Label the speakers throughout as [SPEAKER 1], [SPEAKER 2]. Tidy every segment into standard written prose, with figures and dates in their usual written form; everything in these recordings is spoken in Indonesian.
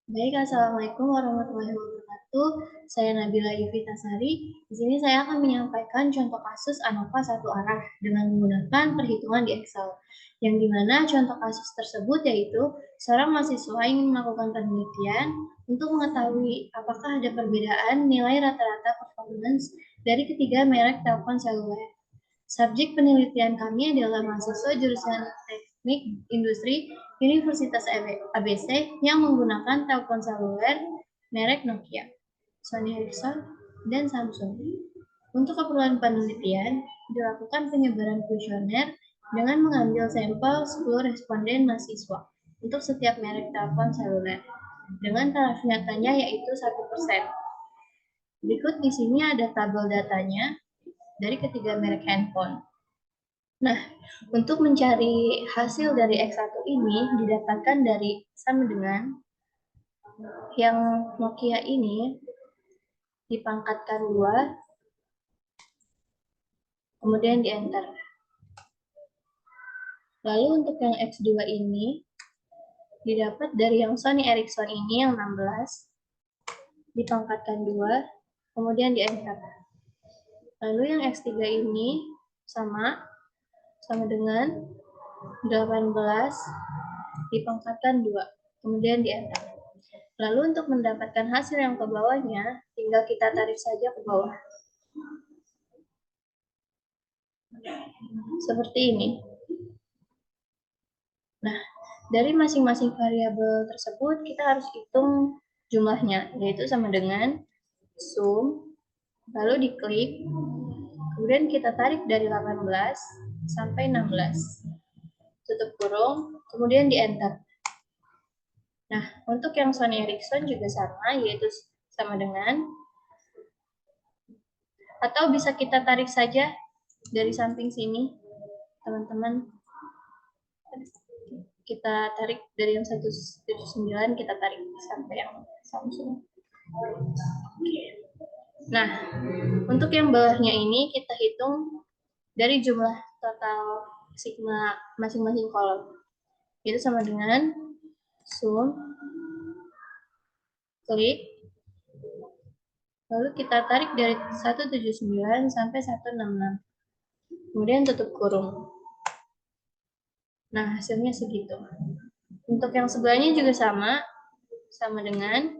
[SPEAKER 1] Baik, Assalamualaikum warahmatullahi wabarakatuh. Saya Nabila Yufitasari. Di sini saya akan menyampaikan contoh kasus ANOVA satu arah dengan menggunakan perhitungan di Excel. Yang dimana contoh kasus tersebut yaitu seorang mahasiswa ingin melakukan penelitian untuk mengetahui apakah ada perbedaan nilai rata-rata performance dari ketiga merek telepon seluler. Subjek penelitian kami adalah mahasiswa jurusan Teknik Industri Universitas ABC yang menggunakan telepon seluler merek Nokia, Sony Ericsson, dan Samsung. Untuk keperluan penelitian, dilakukan penyebaran kuesioner dengan mengambil sampel 10 responden mahasiswa untuk setiap merek telepon seluler dengan taraf nyatanya yaitu 1%. Berikut di sini ada tabel datanya dari ketiga merek handphone. Nah, untuk mencari hasil dari X1 ini didapatkan dari sama dengan yang Nokia ini dipangkatkan 2, kemudian di enter. Lalu untuk yang X2 ini didapat dari yang Sony Ericsson ini yang 16, dipangkatkan 2, kemudian di enter. Lalu yang X3 ini sama dengan 18, dipangkatkan 2, kemudian di enter. Lalu untuk mendapatkan hasil yang ke bawahnya, tinggal kita tarik saja ke bawah. Seperti ini. Nah, dari masing-masing variabel tersebut, kita harus hitung jumlahnya, yaitu sama dengan sum, lalu diklik, kemudian kita tarik dari 18 sampai 16. Tutup kurung, kemudian di enter. Nah, untuk yang Sony Ericsson juga sama, yaitu sama dengan, atau bisa kita tarik saja dari samping sini, teman-teman. Kita tarik dari yang 179, kita tarik sampai yang Samsung. Nah, untuk yang bawahnya ini kita hitung dari jumlah total sigma masing-masing kolom. Itu sama dengan sum, klik, lalu kita tarik dari 179 sampai 166. Kemudian tutup kurung. Nah, hasilnya segitu. Untuk yang sebelahnya juga sama dengan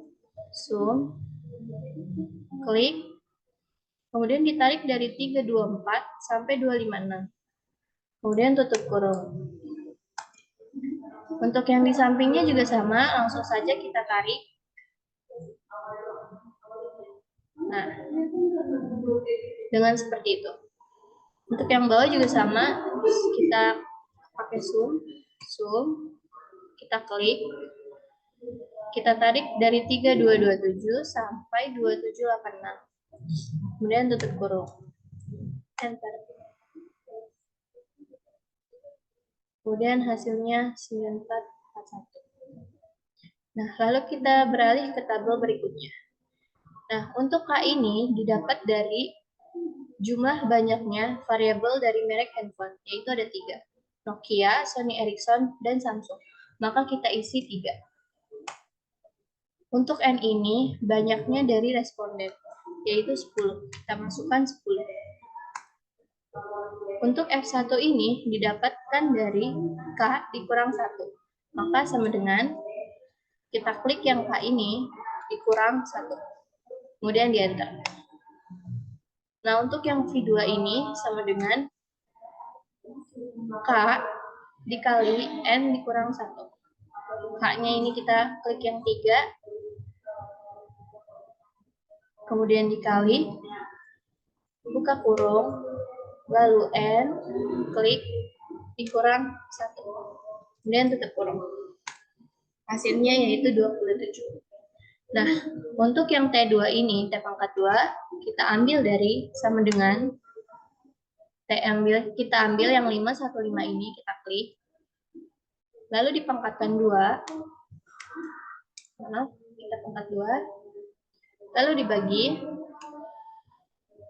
[SPEAKER 1] sum, klik, kemudian ditarik dari 324 sampai 256. Kemudian tutup kurung. Untuk yang di sampingnya juga sama, langsung saja kita tarik. Nah, dengan seperti itu. Untuk yang bawah juga sama, kita pakai sum, kita klik, kita tarik dari 3227 sampai 2786. Kemudian tutup kurung. Enter. Kemudian hasilnya 9441. Nah, lalu kita beralih ke tabel berikutnya. Nah, untuk K ini didapat dari jumlah banyaknya variabel dari merek handphone, yaitu ada 3. Nokia, Sony Ericsson, dan Samsung. Maka kita isi 3. Untuk N ini banyaknya dari responden, yaitu 10. Kita masukkan 10. Untuk F1 ini didapatkan dari K dikurang 1. Maka sama dengan kita klik yang K ini dikurang 1. Kemudian di enter. Nah, untuk yang V2 ini sama dengan K dikali N dikurang 1. K-nya ini kita klik yang 3, kemudian dikali, buka kurung, lalu N, klik, dikurang 1. Kemudian tutup kurung. Hasilnya yaitu 27. Nah, untuk yang T2 ini, T pangkat 2, kita ambil dari sama dengan kita ambil yang 515 ini, kita klik. Lalu dipangkatkan 2. Kita pangkat 2. Lalu dibagi.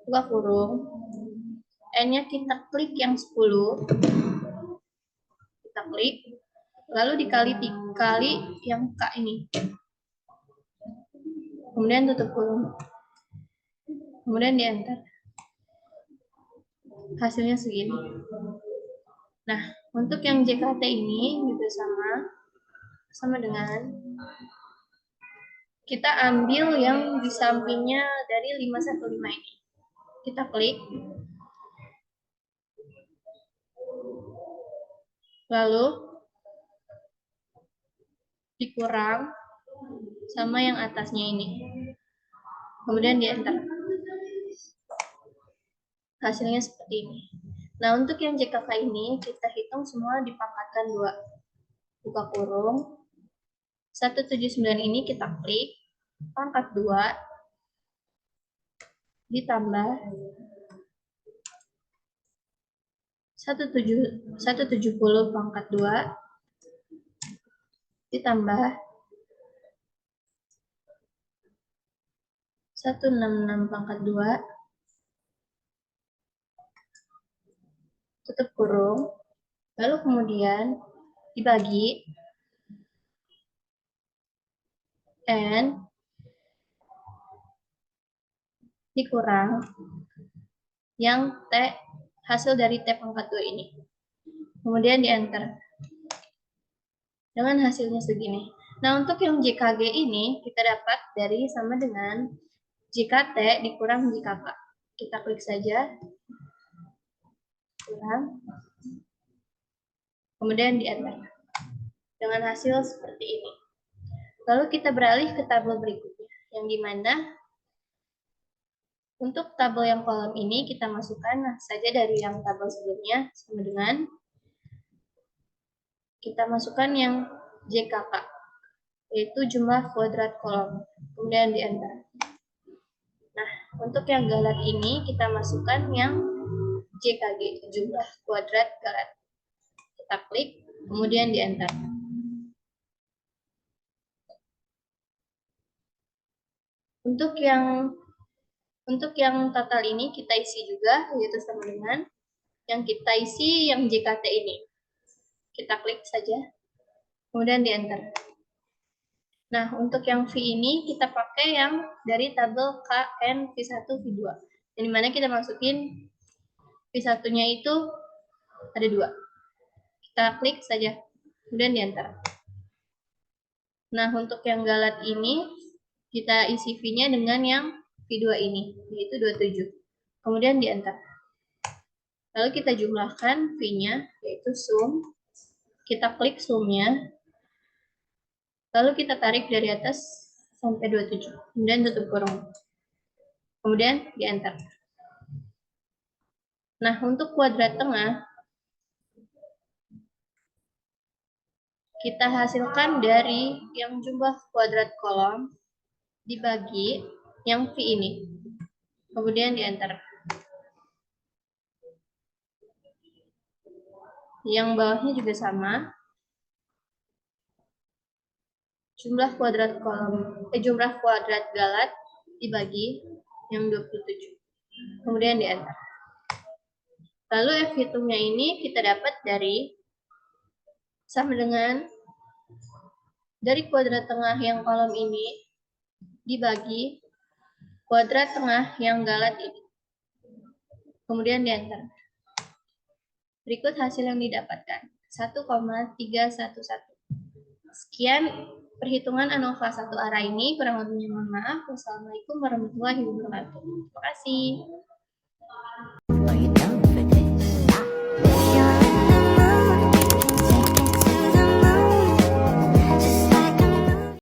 [SPEAKER 1] Buka kurung. N-nya kita klik yang 10. Kita klik. Lalu dikali yang K ini. kemudian tutup kurung, kemudian di enter. Hasilnya segini. Nah, untuk yang JKT ini juga sama dengan kita ambil yang di sampingnya dari 515 ini. Kita klik, lalu dikurang sama yang atasnya ini, kemudian di enter. Hasilnya seperti ini. Nah, untuk yang JKK ini kita hitung semua dipangkatkan 2. Buka kurung. 179 ini kita klik, pangkat 2, ditambah 170 pangkat 2, ditambah 166 pangkat 2, tutup kurung, lalu kemudian dibagi, N dikurang yang T, hasil dari T pangkat 2 ini. Kemudian di enter. Dengan hasilnya segini. Nah, untuk yang JKG ini kita dapat dari sama dengan JKT dikurang JKK. Kita klik saja. Kurang. Kemudian di enter. Dengan hasil seperti ini. Lalu kita beralih ke tabel berikutnya. Yang dimana untuk tabel yang kolom ini kita masukkan saja dari yang tabel sebelumnya sama dengan kita masukkan yang JKK, yaitu jumlah kuadrat kolom. Kemudian di enter. Nah, untuk yang galat ini kita masukkan yang JKG, jumlah kuadrat galat. Kita klik, kemudian di enter. Untuk yang total ini kita isi juga, yaitu sama dengan yang kita isi yang JKT ini. Kita klik saja, kemudian di enter. Nah, untuk yang V ini kita pakai yang dari tabel KN V1 V2. Yang dimana kita masukin V1-nya itu ada 2. Kita klik saja, kemudian di enter. Nah, untuk yang galat ini kita isi V-nya dengan yang V2 ini, yaitu 27. Kemudian di enter. Lalu kita jumlahkan V-nya, yaitu sum. Kita klik sum-nya. Lalu kita tarik dari atas sampai 27. Kemudian tutup kurung. Kemudian di enter. Nah, untuk kuadrat tengah, kita hasilkan dari yang jumlah kuadrat kolom dibagi yang V ini. Kemudian di enter. Yang bawahnya juga sama. Jumlah kuadrat jumlah kuadrat galat dibagi yang 27. Kemudian di enter. Lalu F hitungnya ini kita dapat dari sama dengan dari kuadrat tengah yang kolom ini dibagi kuadrat tengah yang galat ini. Kemudian di enter. Berikut hasil yang didapatkan, 1,311. Sekian perhitungan ANOVA 1 arah ini, kurang lebihnya mohon maaf. Wassalamualaikum warahmatullahi wabarakatuh. Terima kasih.